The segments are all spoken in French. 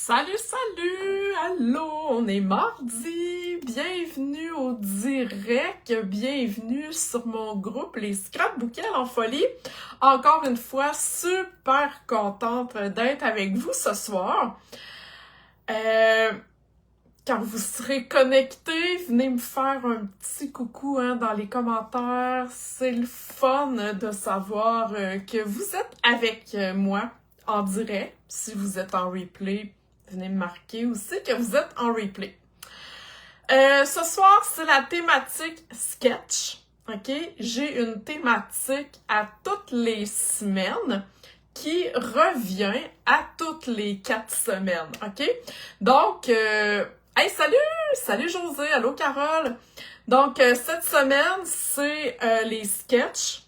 Salut, salut! Allô, on est mardi! Bienvenue au direct, bienvenue sur mon groupe Les Scrapbookels en folie. Encore une fois, super contente d'être avec vous ce soir. Quand vous serez connectés, venez me faire un petit coucou dans les commentaires. C'est le fun de savoir que vous êtes avec moi en direct. Si vous êtes en replay, venez me marquer aussi que vous êtes en replay. Ce soir, c'est la thématique sketch. OK? J'ai une thématique à toutes les semaines qui revient à toutes les 4 semaines. OK? Donc, hey, salut! Salut José! Allô Carole! Donc, cette semaine, c'est les sketchs.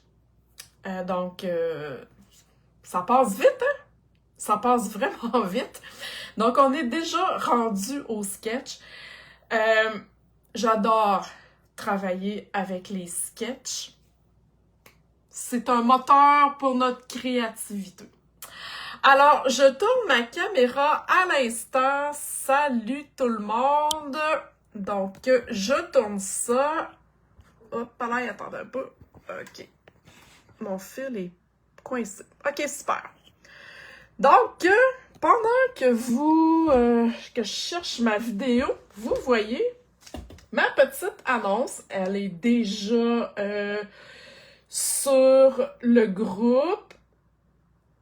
Donc, ça passe vite, hein? Ça passe vraiment vite. Donc, on est déjà rendu au sketch. J'adore travailler avec les sketchs. C'est un moteur pour notre créativité. Alors, je tourne ma caméra à l'instant. Salut tout le monde! Donc, je tourne ça. Hop là, attendez un peu. OK. Mon fil est coincé. OK, super. Donc, pendant que que je cherche ma vidéo, vous voyez, ma petite annonce, elle est déjà sur le groupe.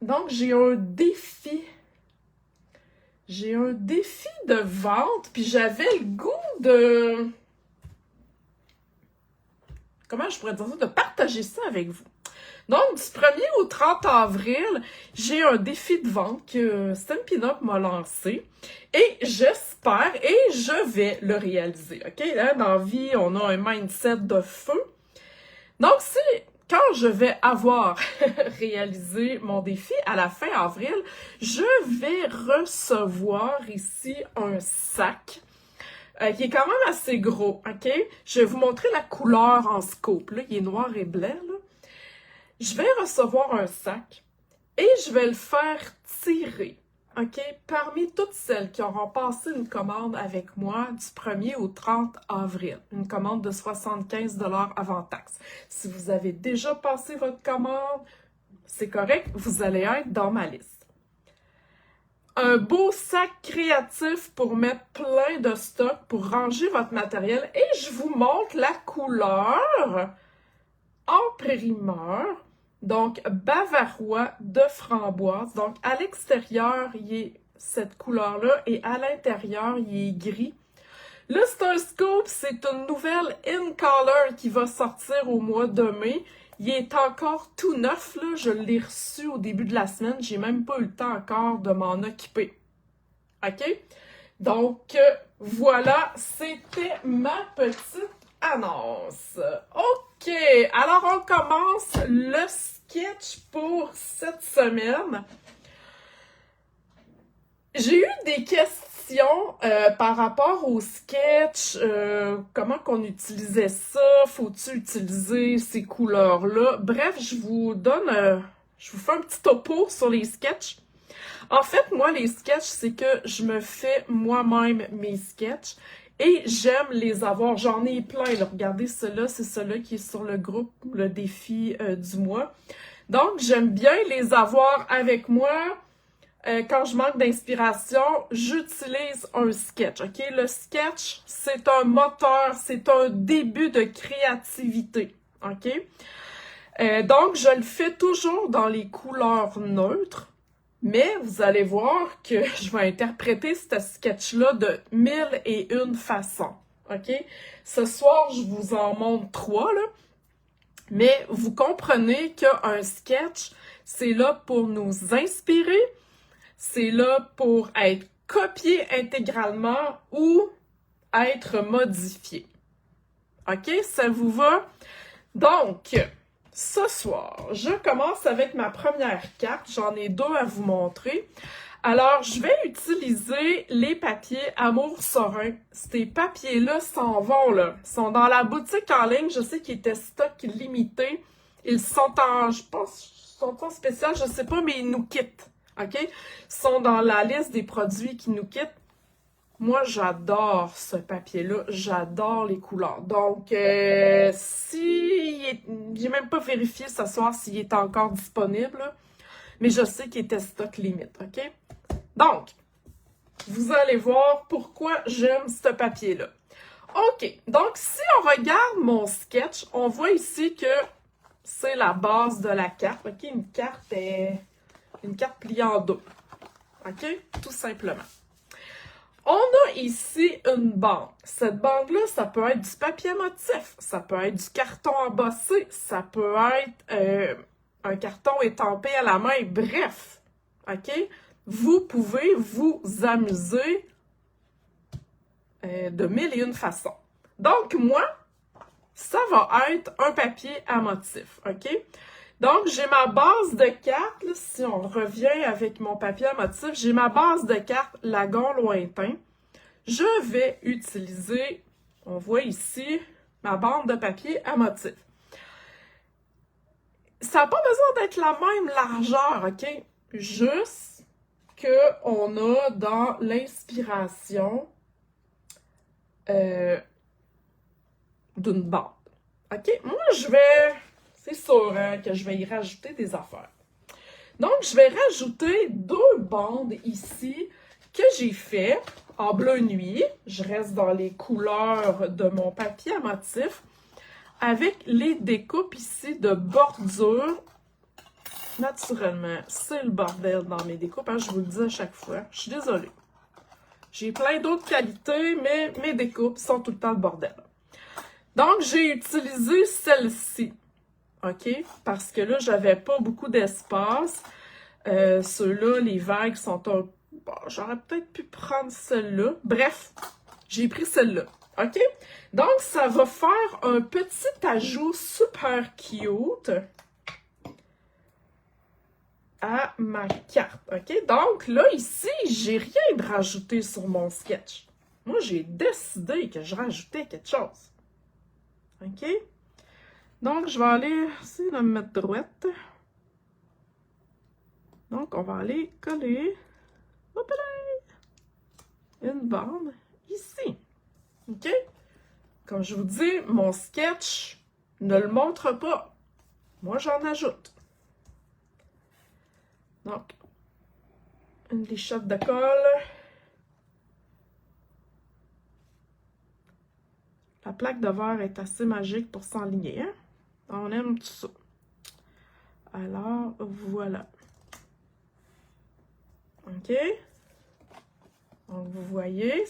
Donc, j'ai un défi. J'ai un défi de vente, puis j'avais le goût de... Comment je pourrais dire ça? De partager ça avec vous. Donc, du 1er au 30 avril, j'ai un défi de vente que Stampin' Up m'a lancé et j'espère et je vais le réaliser. OK? Là, dans la vie, on a un mindset de feu. Donc, c'est quand je vais avoir réalisé mon défi à la fin avril, je vais recevoir ici un sac qui est quand même assez gros. OK? Je vais vous montrer la couleur en scope. Là, il est noir et blanc, là. Je vais recevoir un sac et je vais le faire tirer, OK? Parmi toutes celles qui auront passé une commande avec moi du 1er au 30 avril. Une commande de 75 $ avant taxe. Si vous avez déjà passé votre commande, c'est correct, vous allez être dans ma liste. Un beau sac créatif pour mettre plein de stock, pour ranger votre matériel. Et je vous montre la couleur en primeur. Donc, bavarois de framboise. Donc, à l'extérieur, il est cette couleur-là et à l'intérieur, il est gris. Le Star Scoop, c'est une nouvelle in color qui va sortir au mois de mai. Il est encore tout neuf, là. Je l'ai reçu au début de la semaine. J'ai même pas eu le temps encore de m'en occuper. OK? Donc, voilà, c'était ma petite annonce. OK, alors on commence le sketch pour cette semaine. J'ai eu des questions par rapport au sketch, comment qu'on utilisait ça, faut-il utiliser ces couleurs-là? Bref, je vous fais un petit topo sur les sketchs. En fait, moi, les sketchs, c'est que je me fais moi-même mes sketchs. Et j'aime les avoir. J'en ai plein. Là. Regardez cela, c'est cela qui est sur le groupe, le défi du mois. Donc, j'aime bien les avoir avec moi. Quand je manque d'inspiration, j'utilise un sketch. OK? Le sketch, c'est un moteur, c'est un début de créativité. OK? Donc, je le fais toujours dans les couleurs neutres. Mais vous allez voir que je vais interpréter ce sketch-là de 1001 façons, OK? Ce soir, je vous en montre 3, là. Mais vous comprenez qu'un sketch, c'est là pour nous inspirer, c'est là pour être copié intégralement ou être modifié. OK? Ça vous va? Donc... ce soir, je commence avec ma première carte. J'en ai 2 à vous montrer. Alors, je vais utiliser les papiers Amour Serein. Ces papiers-là s'en vont, là. Ils sont dans la boutique en ligne. Je sais qu'ils étaient stock limité. Ils sont en, je pense, sont en spécial, je sais pas, mais ils nous quittent. OK? Sont dans la liste des produits qui nous quittent. Moi, j'adore ce papier-là. J'adore les couleurs. Donc, j'ai même pas vérifié ce soir s'il est encore disponible, là, mais je sais qu'il était stock limite, OK? Donc, vous allez voir pourquoi j'aime ce papier-là. OK, donc si on regarde mon sketch, on voit ici que c'est la base de la carte, OK? Une carte pliée en deux, OK? Tout simplement. On a ici une bande. Cette bande-là, ça peut être du papier motif, ça peut être du carton embossé, ça peut être un carton étampé à la main, bref, OK? Vous pouvez vous amuser de mille et une façons. Donc, moi, ça va être un papier à motif, OK? Donc, j'ai ma base de cartes, là, si on revient avec mon papier à motif, j'ai ma base de cartes Lagon Lointain. Je vais utiliser, on voit ici, ma bande de papier à motif. Ça n'a pas besoin d'être la même largeur, OK? Juste qu'on a dans l'inspiration d'une bande. OK? Moi, c'est sûr que je vais y rajouter des affaires. Donc, je vais rajouter 2 bandes ici que j'ai fait en bleu nuit. Je reste dans les couleurs de mon papier à motif avec les découpes ici de bordure. Naturellement, c'est le bordel dans mes découpes, hein, je vous le dis à chaque fois. Je suis désolée. J'ai plein d'autres qualités, mais mes découpes sont tout le temps le bordel. Donc, j'ai utilisé celle-ci, OK? Parce que là, j'avais pas beaucoup d'espace. Ceux-là, les vagues sont un... Bon, j'aurais peut-être pu prendre celle-là. Bref, j'ai pris celle-là, OK? Donc, ça va faire un petit ajout super cute à ma carte, OK? Donc, là, ici, j'ai rien de rajouté sur mon sketch. Moi, j'ai décidé que je rajoutais quelque chose. OK? Donc, je vais aller essayer de me mettre droite. Donc, on va aller coller hop là, une bande ici. OK? Comme je vous dis, mon sketch ne le montre pas. Moi, j'en ajoute. Donc, une lichette de colle. La plaque de verre est assez magique pour s'enligner, hein? On aime tout ça. Alors, voilà. OK? Donc, vous voyez,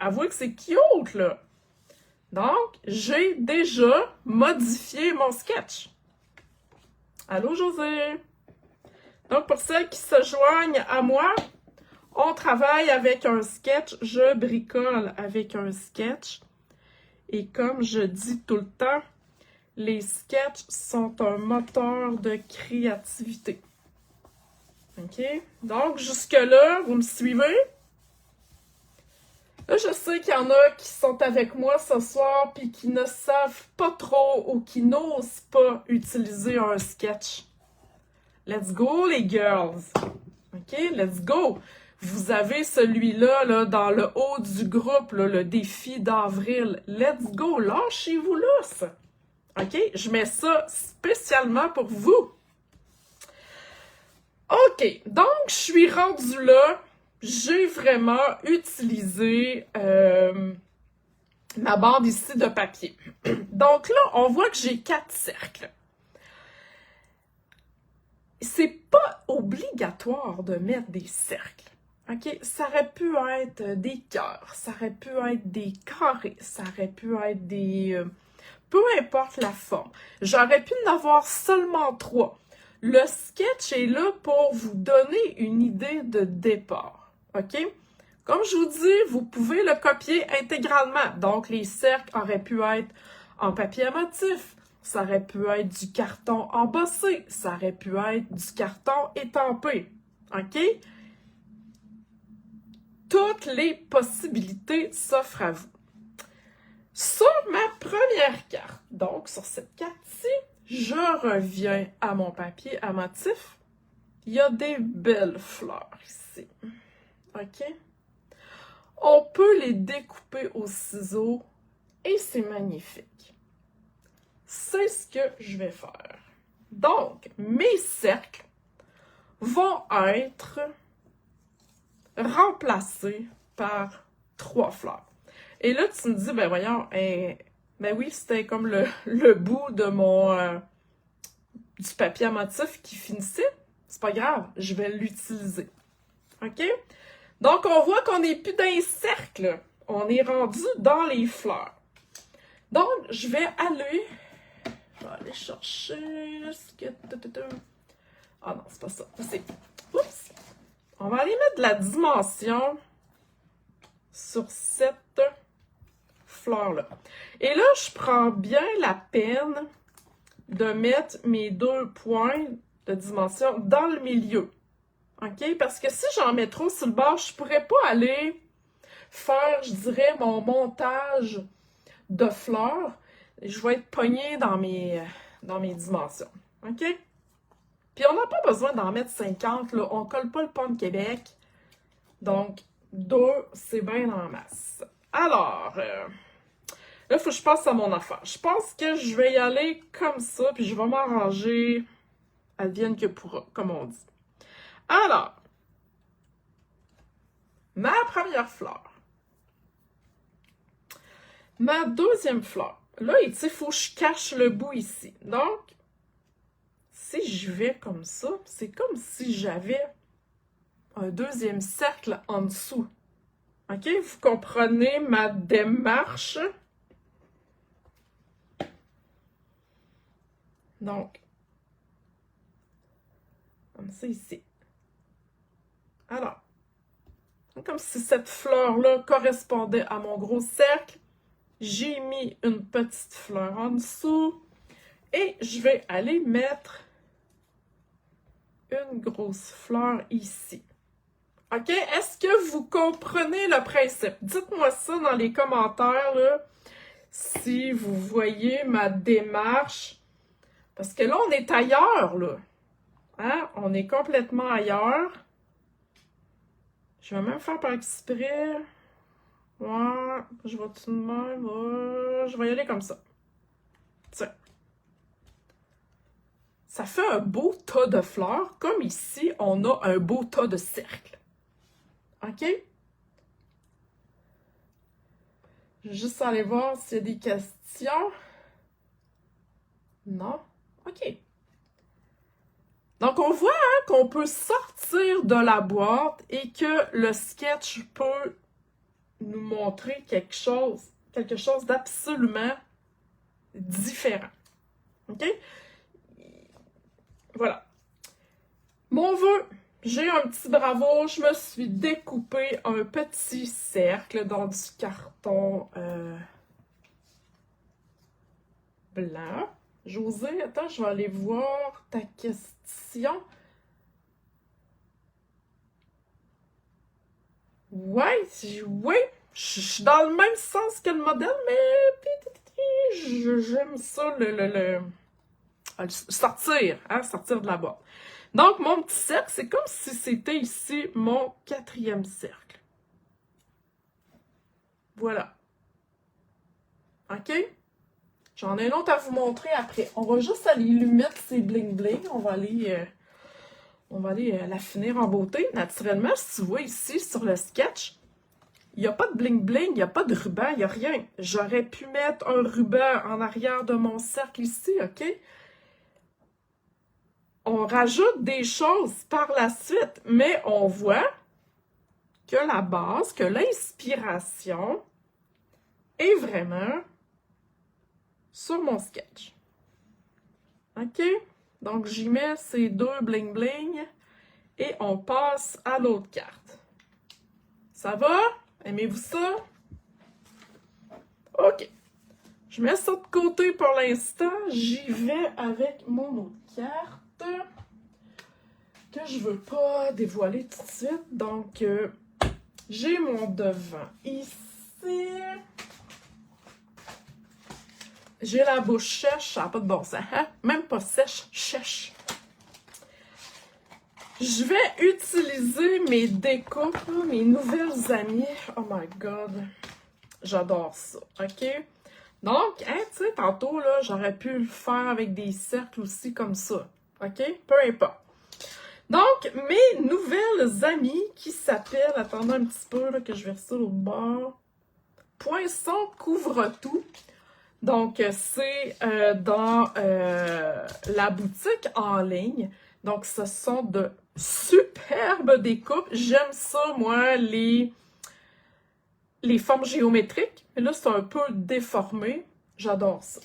avouez que c'est cute, là. Donc, j'ai déjà modifié mon sketch. Allô, José? Donc, pour celles qui se joignent à moi, on travaille avec un sketch, je bricole avec un sketch. Et comme je dis tout le temps, les sketchs sont un moteur de créativité. OK? Donc, jusque-là, vous me suivez? Là, je sais qu'il y en a qui sont avec moi ce soir puis qui ne savent pas trop ou qui n'osent pas utiliser un sketch. Let's go, les girls! OK? Let's go! Vous avez celui-là là, dans le haut du groupe, là, le défi d'avril. Let's go! Lâchez-vous là, ça! OK? Je mets ça spécialement pour vous. OK. Donc, je suis rendue là. J'ai vraiment utilisé ma bande ici de papier. Donc là, on voit que j'ai 4 cercles. C'est pas obligatoire de mettre des cercles. OK? Ça aurait pu être des cœurs, ça aurait pu être des carrés, ça aurait pu être des... peu importe la forme. J'aurais pu en avoir seulement 3. Le sketch est là pour vous donner une idée de départ. OK? Comme je vous dis, vous pouvez le copier intégralement. Donc, les cercles auraient pu être en papier à motif. Ça aurait pu être du carton embossé. Ça aurait pu être du carton étampé. OK? Toutes les possibilités s'offrent à vous. Sur ma première carte, donc sur cette carte-ci, je reviens à mon papier à motif. Il y a des belles fleurs ici. OK? On peut les découper au ciseau et c'est magnifique. C'est ce que je vais faire. Donc, mes cercles vont être remplacés par 3 fleurs. Et là, tu me dis, ben voyons, ben oui, c'était comme le bout de mon du papier à motif qui finissait. C'est pas grave, je vais l'utiliser. OK? Donc, on voit qu'on n'est plus dans les cercles. On est rendu dans les fleurs. Donc, je vais aller chercher ce que... Ah non, c'est pas ça. C'est... Oups! On va aller mettre de la dimension sur cette fleur-là. Et là, je prends bien la peine de mettre mes 2 points de dimension dans le milieu. OK? Parce que si j'en mets trop sur le bord, je pourrais pas aller faire, je dirais, mon montage de fleurs. Je vais être pognée dans mes dimensions. OK? Puis on n'a pas besoin d'en mettre 50, là. On colle pas le pont de Québec. Donc, 2, c'est bien en masse. Alors, là, il faut que je passe à mon affaire. Je pense que je vais y aller comme ça, puis je vais m'arranger advienne que pourra, comme on dit. Alors, ma première fleur. Ma deuxième fleur. Là, il faut que je cache le bout ici. Donc, si je vais comme ça, c'est comme si j'avais un deuxième cercle en dessous. OK? Vous comprenez ma démarche? Donc, comme ça ici. Alors, comme si cette fleur-là correspondait à mon gros cercle, j'ai mis une petite fleur en dessous et je vais aller mettre une grosse fleur ici. OK? Est-ce que vous comprenez le principe? Dites-moi ça dans les commentaires, là, si vous voyez ma démarche. Parce que là, on est ailleurs, là. Hein? On est complètement ailleurs. Je vais même faire par exprès. Ouais, je vais tout de même. Ouais, je vais y aller comme ça. Tiens. Ça fait un beau tas de fleurs, comme ici, on a un beau tas de cercles. OK? Je vais juste aller voir s'il y a des questions. Non? OK. Donc, on voit hein, qu'on peut sortir de la boîte et que le sketch peut nous montrer quelque chose d'absolument différent. OK? Voilà. Mon vœu, j'ai un petit bravo, je me suis découpé un petit cercle dans du carton blanc. José, attends, je vais aller voir ta question. Ouais, je suis dans le même sens que le modèle, mais j'aime ça, sortir, hein, sortir de la boîte. Donc, mon petit cercle, c'est comme si c'était ici mon 4e cercle. Voilà. OK? J'en ai un autre à vous montrer après. On va juste aller lui mettre ses bling-bling. On va aller la finir en beauté. Naturellement, si tu vois ici, sur le sketch, il n'y a pas de bling-bling, il n'y a pas de ruban, il n'y a rien. J'aurais pu mettre un ruban en arrière de mon cercle ici, OK? On rajoute des choses par la suite, mais on voit que la base, que l'inspiration est vraiment sur mon sketch. OK? Donc, j'y mets ces 2 bling-bling et on passe à l'autre carte. Ça va? Aimez-vous ça? OK. Je mets ça de côté pour l'instant. J'y vais avec mon autre carte que je veux pas dévoiler tout de suite. Donc, j'ai mon devant ici. J'ai la bouche sèche, ça n'a pas de bon sens. Hein? Même pas sèche, sèche. Je vais utiliser mes découpes, là, mes nouvelles amies. Oh my god. J'adore ça, OK? Donc, hein, tu sais, tantôt, là, j'aurais pu le faire avec des cercles aussi comme ça. OK? Peu importe. Donc, mes nouvelles amies qui s'appellent, attendez un petit peu, là, que je verse ça au bord. Poinçon couvre-tout. Donc, c'est dans la boutique en ligne. Donc, ce sont de superbes découpes. J'aime ça, moi, les formes géométriques. Mais là, c'est un peu déformé. J'adore ça.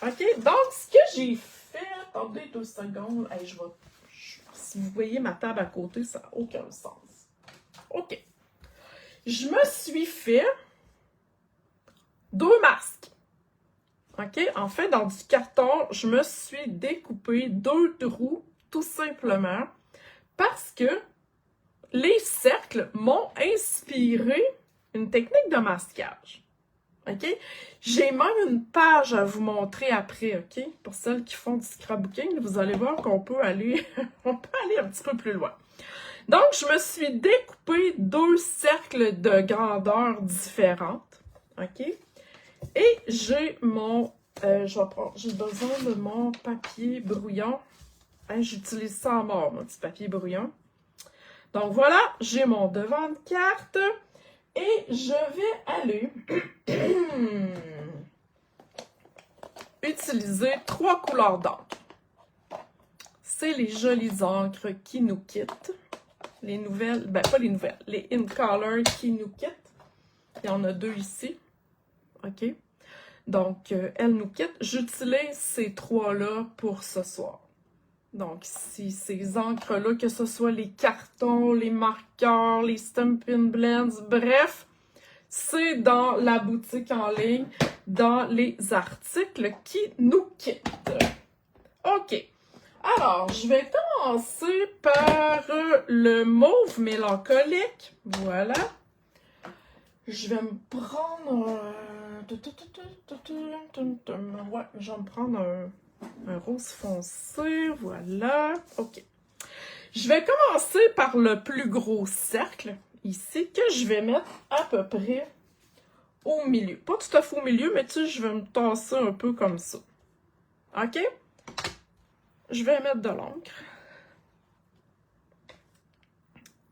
OK? Donc, ce que j'ai fait... Attendez 2 secondes. Hey, si vous voyez ma table à côté, ça n'a aucun sens. OK. Je me suis fait 2 masques. OK? En fait, dans du carton, je me suis découpé 2 trous, tout simplement, parce que les cercles m'ont inspiré une technique de masquage. OK? J'ai même une page à vous montrer après, OK? Pour celles qui font du scrapbooking, vous allez voir qu'on peut aller, on peut aller un petit peu plus loin. Donc, je me suis découpé 2 cercles de grandeur différentes, OK? Et j'ai mon, j'ai besoin de mon papier brouillon. Hein, j'utilise ça en mort, mon petit papier brouillon. Donc voilà, j'ai mon devant de carte. Et je vais aller utiliser 3 couleurs d'encre. C'est les jolies encres qui nous quittent. Les nouvelles, ben pas les nouvelles, les In Color qui nous quittent. Il y en a 2 ici. OK? Donc, elles nous quittent. J'utilise ces 3-là pour ce soir. Donc, si ces encres-là, que ce soit les cartons, les marqueurs, les Stampin' Blends, bref, c'est dans la boutique en ligne, dans les articles qui nous quittent. OK. Alors, je vais commencer par le mauve mélancolique. Voilà. Je vais me prendre ouais, je vais me prendre un rose foncé. Voilà. OK. Je vais commencer par le plus gros cercle, ici, que je vais mettre à peu près au milieu. Pas tout à fait au milieu, mais tu sais, je vais me tasser un peu comme ça. OK? Je vais mettre de l'encre.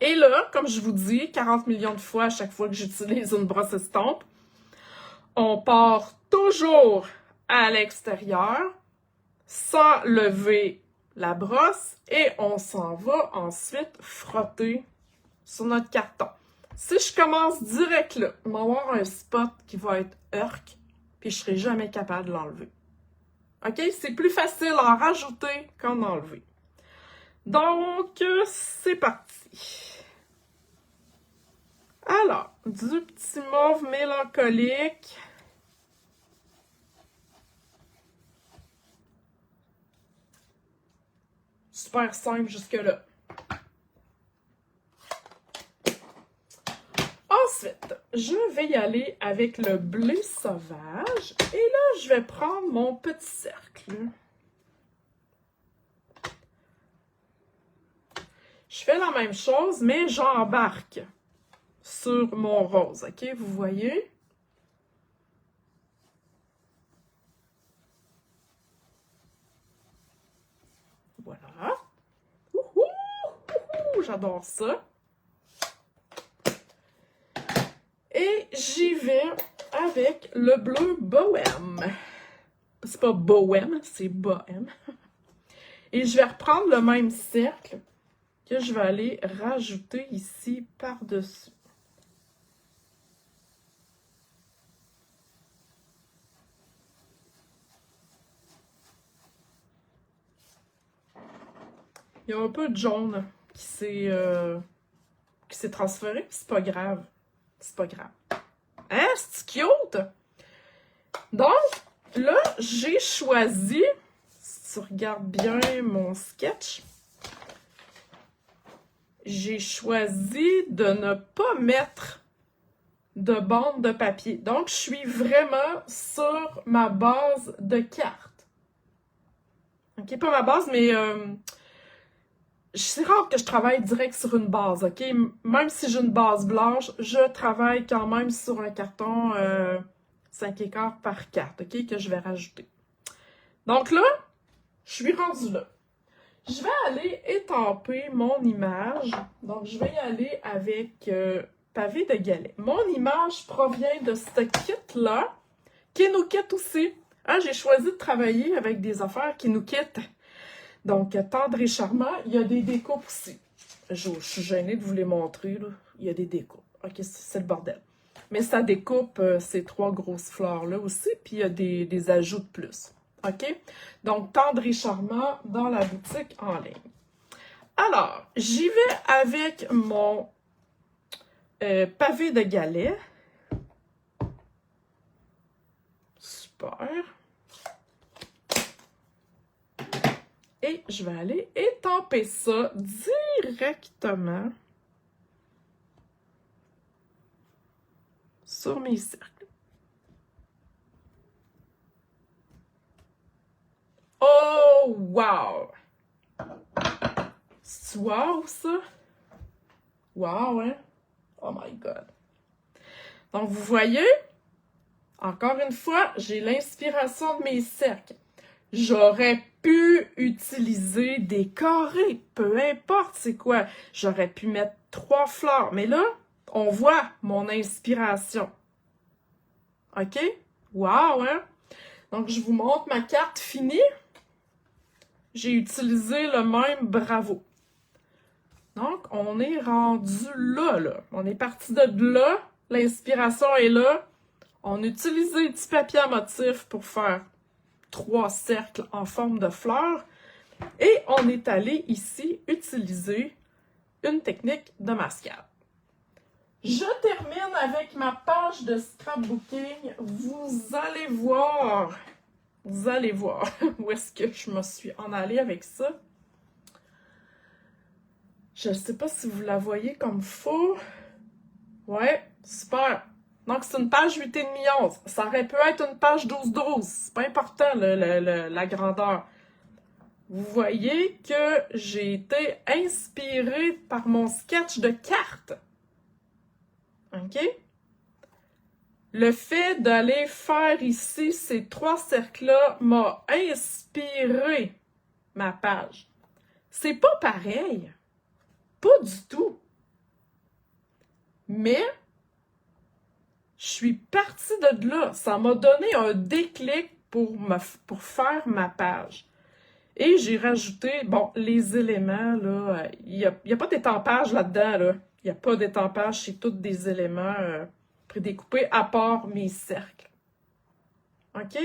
Et là, comme je vous dis, 40 millions de fois à chaque fois que j'utilise une brosse estompe, on part toujours à l'extérieur, sans lever la brosse, et on s'en va ensuite frotter sur notre carton. Si je commence direct là, on va avoir un spot qui va être urk, puis je serai jamais capable de l'enlever. OK? C'est plus facile à en rajouter qu'en enlever. Donc, c'est parti. Alors, du petit mauve mélancolique. Super simple jusque-là. Ensuite, je vais y aller avec le bleu sauvage. Et là, je vais prendre mon petit cercle. Je fais la même chose, mais j'embarque sur mon rose. OK, vous voyez? Voilà. J'adore ça. Et j'y vais avec le bleu bohème. C'est pas bohème, c'est bohème. Et je vais reprendre le même cercle que je vais aller rajouter ici par-dessus. Il y a un peu de jaune qui s'est transféré, c'est pas grave. C'est pas grave. Hein, c'est cute? Donc, là, j'ai choisi, si tu regardes bien mon sketch, j'ai choisi de ne pas mettre de bande de papier. Donc, je suis vraiment sur ma base de carte. OK, pas ma base, mais c'est rare que je travaille direct sur une base, OK? Même si j'ai une base blanche, je travaille quand même sur un carton 5 ¼ par 4, OK? Que je vais rajouter. Donc là, je suis rendue là. Je vais aller étamper mon image. Donc, je vais y aller avec pavé de galets. Mon image provient de ce kit-là, qui nous quitte aussi. Hein, j'ai choisi de travailler avec des affaires qui nous quittent. Donc, tendre et charmant, il y a des découpes aussi. Je suis gênée de vous les montrer, là. Il y a des découpes. OK, c'est le bordel. Mais ça découpe ces 3 grosses fleurs-là aussi, puis il y a des ajouts de plus. OK? Donc, tendre et charmant dans la boutique en ligne. Alors, j'y vais avec mon pavé de galets. Super. Et je vais aller étamper ça directement sur mes cercles. Oh, wow! C'est wow, ça? Wow, hein? Oh my God! Donc, vous voyez, encore une fois, j'ai l'inspiration de mes cercles. J'aurais pu utiliser des carrés, peu importe c'est quoi. J'aurais pu mettre 3 fleurs, mais là, on voit mon inspiration. OK? Wow, hein? Donc, je vous montre ma carte finie. J'ai utilisé le même bravo. Donc, on est rendu là, là. On est parti de là. L'inspiration est là. On a utilisé du papier à motif pour faire 3 cercles en forme de fleurs. Et on est allé ici utiliser une technique de mascade. Je termine avec ma page de scrapbooking. Vous allez voir où est-ce que je me suis en allée avec ça. Je ne sais pas si vous la voyez comme faux. Ouais, super. Donc, c'est une page 8,5-11. Ça aurait pu être une page 12-12. C'est pas important, la grandeur. Vous voyez que j'ai été inspirée par mon sketch de cartes. OK? Le fait d'aller faire ici ces 3 cercles-là m'a inspiré ma page. C'est pas pareil. Pas du tout. Mais je suis partie de là. Ça m'a donné un déclic pour faire ma page. Et j'ai rajouté, bon, les éléments, là, il n'y a pas d'étampage là-dedans, là. Il n'y a pas d'étampage, c'est tous des éléments prédécoupés, à part mes cercles. OK?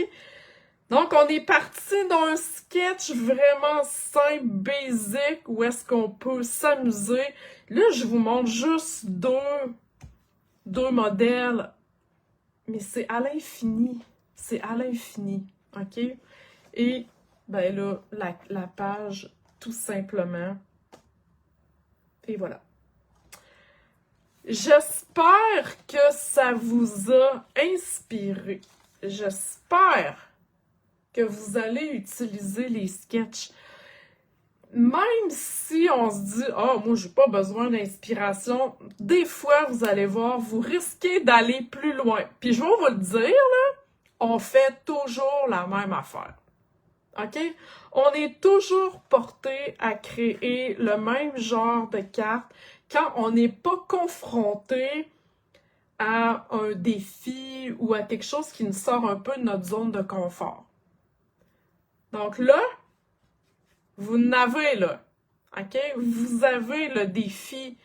Donc, on est parti dans un sketch vraiment simple, basic, où est-ce qu'on peut s'amuser. Là, je vous montre juste deux modèles, mais c'est à l'infini. C'est à l'infini, OK? Et, ben là, la page, tout simplement. Et voilà. J'espère que ça vous a inspiré. J'espère que vous allez utiliser les sketchs. Même si on se dit « Ah, moi, j'ai pas besoin d'inspiration », des fois, vous allez voir, vous risquez d'aller plus loin. Puis je vais vous le dire, là, on fait toujours la même affaire. OK? On est toujours porté à créer le même genre de carte quand on n'est pas confronté à un défi ou à quelque chose qui nous sort un peu de notre zone de confort. Donc là, vous n'avez là, OK? Vous avez le défi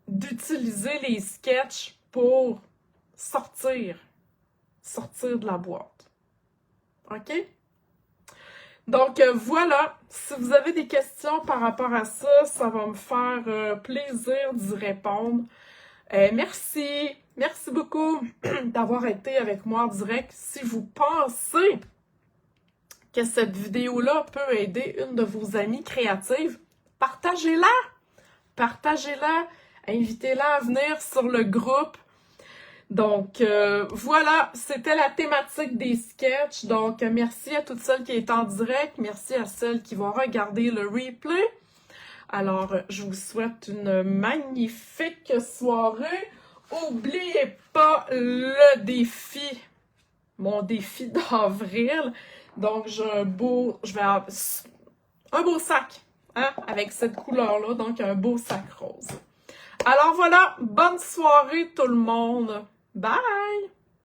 d'utiliser les sketchs pour sortir de la boîte. OK? Donc, voilà, si vous avez des questions par rapport à ça, ça va me faire plaisir d'y répondre. Merci beaucoup d'avoir été avec moi en direct. Si vous pensez que cette vidéo-là peut aider une de vos amies créatives, partagez-la! Partagez-la, invitez-la à venir sur le groupe. Donc, voilà, c'était la thématique des sketchs. Donc, merci à toutes celles qui étaient en direct. Merci à celles qui vont regarder le replay. Alors, je vous souhaite une magnifique soirée. N'oubliez pas le défi, mon défi d'avril. Donc, j'ai un beau sac, hein, avec cette couleur-là. Donc, un beau sac rose. Alors voilà, bonne soirée tout le monde. Bye!